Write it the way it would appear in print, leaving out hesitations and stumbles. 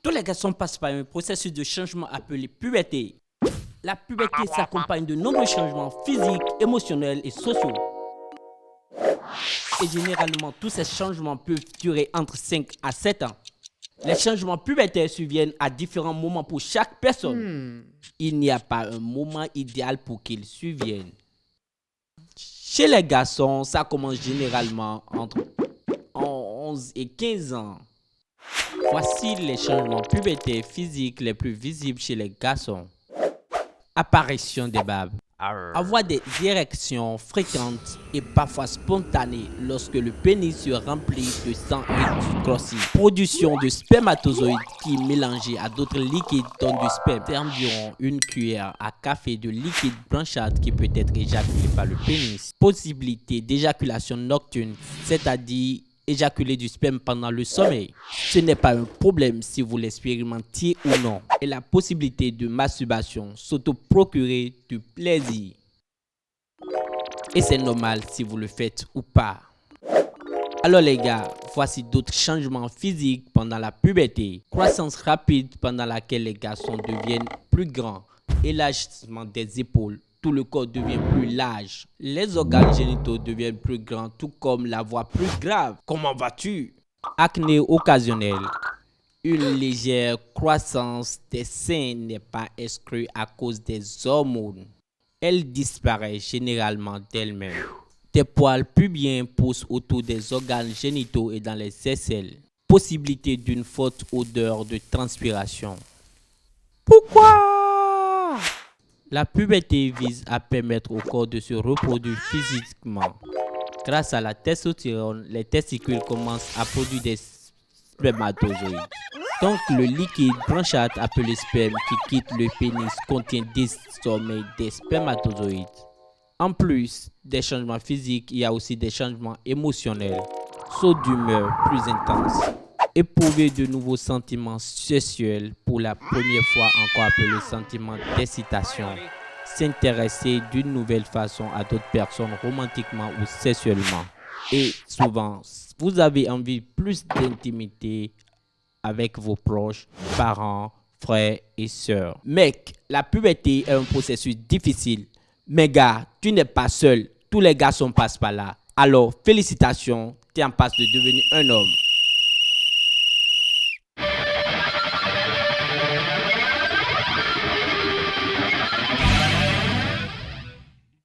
Tous les garçons passent par un processus de changement appelé puberté. La puberté s'accompagne de nombreux changements physiques, émotionnels et sociaux. Et généralement, tous ces changements peuvent durer entre 5 à 7 ans. Les changements pubertaires surviennent à différents moments pour chaque personne. Il n'y a pas un moment idéal pour qu'ils surviennent. Chez les garçons, ça commence généralement entre 11 et 15 ans. Voici les changements pubertaires physiques les plus visibles chez les garçons. Apparition des barbes. Avoir des érections fréquentes et parfois spontanées lorsque le pénis se remplit de sang et grossit. Production de spermatozoïdes qui, mélangés à d'autres liquides, donnent du sperme. C'est environ une cuillère à café de liquide blanchâtre qui peut être éjaculé par le pénis. Possibilité d'éjaculation nocturne, c'est-à-dire éjaculer du sperme pendant le sommeil. Ce n'est pas un problème si vous l'expérimentiez ou non. Et la possibilité de masturbation, s'auto-procurer du plaisir. Et c'est normal si vous le faites ou pas. Alors les gars, voici d'autres changements physiques pendant la puberté. Croissance rapide pendant laquelle les garçons deviennent plus grands. Élargissement des épaules. Tout le corps devient plus large. Les organes génitaux deviennent plus grands, tout comme la voix plus grave. Comment vas-tu? Acné occasionnel. Une légère croissance des seins n'est pas exclue à cause des hormones. Elle disparaît généralement d'elle-même. Des poils pubiens poussent autour des organes génitaux et dans les aisselles. Possibilité d'une forte odeur de transpiration. Pourquoi? La puberté vise à permettre au corps de se reproduire physiquement. Grâce à la testostérone, les testicules commencent à produire des spermatozoïdes. Donc le liquide blanchâtre appelé sperme qui quitte le pénis contient désormais des spermatozoïdes. En plus des changements physiques, il y a aussi des changements émotionnels. Saut d'humeur plus intense. Éprouver de nouveaux sentiments sexuels pour la première fois, encore appelé sentiment d'excitation. S'intéresser d'une nouvelle façon à d'autres personnes romantiquement ou sexuellement. Et souvent, vous avez envie plus d'intimité avec vos proches, parents, frères et sœurs. Mec, la puberté est un processus difficile. Mais gars, tu n'es pas seul. Tous les garçons passent par là. Alors, félicitations, tu es en passe de devenir un homme.